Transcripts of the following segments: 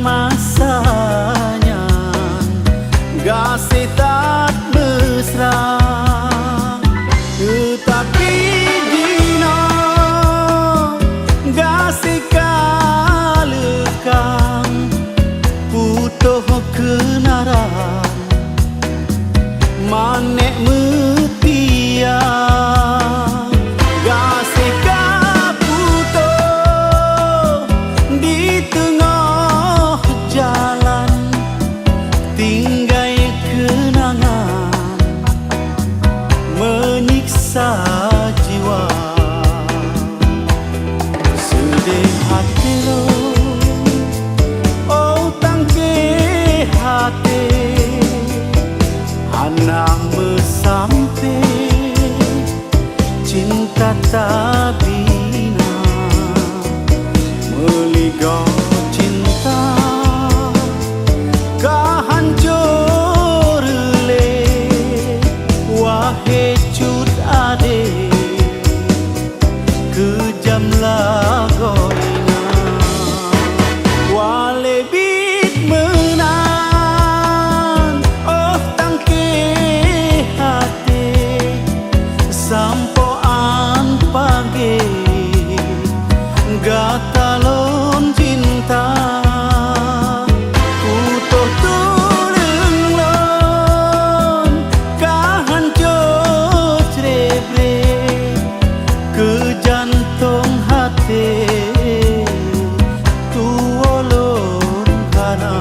masanya gasih tak mesra, tetapi dina gasih kalekang putuh kenaran manek metia gasih kaputuh di tengah jalan tinggai kenangan menyiksa jiwa sedih hati lo oh tangke hati anak mesampai cinta tak bina meligo cinta kahancur le wahai cut ade kejam lagoina wale bit menan oh tangke hati sampoan pagi gatalon cinta putuh turun lon kahancur cebre ke jantung hati tuolon kana.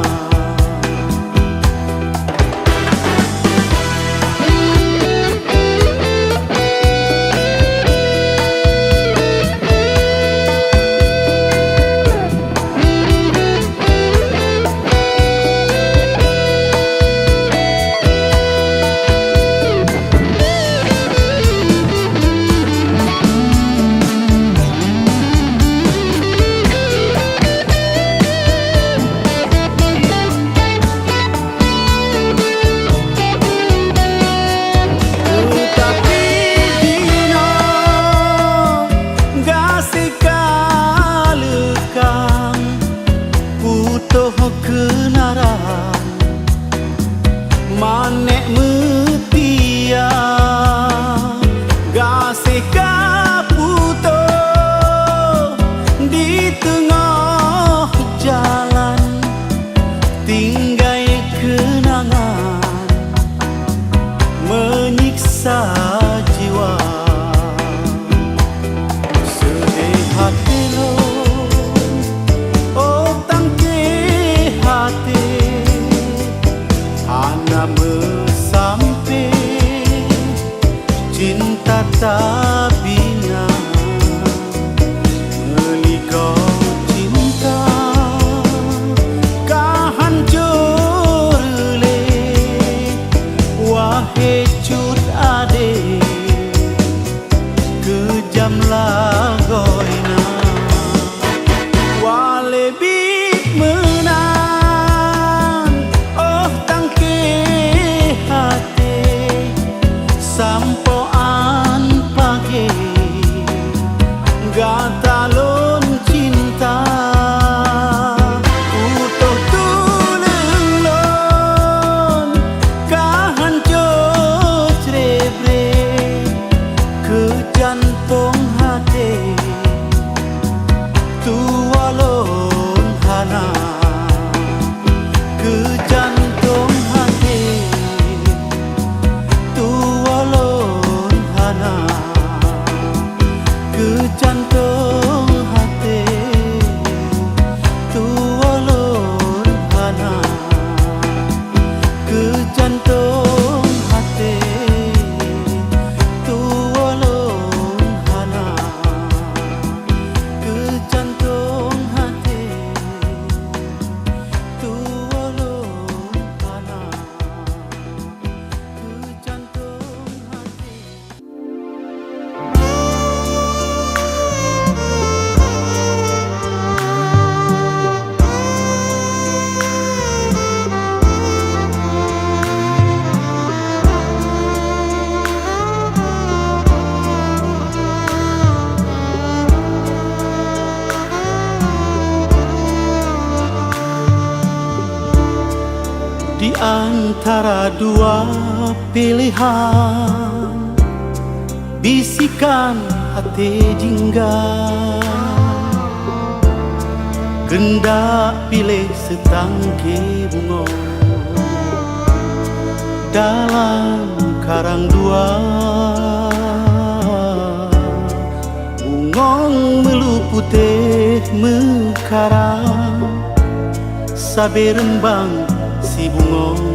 Di antara dua pilihan, bisikan hati jingga, gendak pilih setangkai bunga dalam karang dua. Bungong melu putih mekarang, sabe rembang si bunga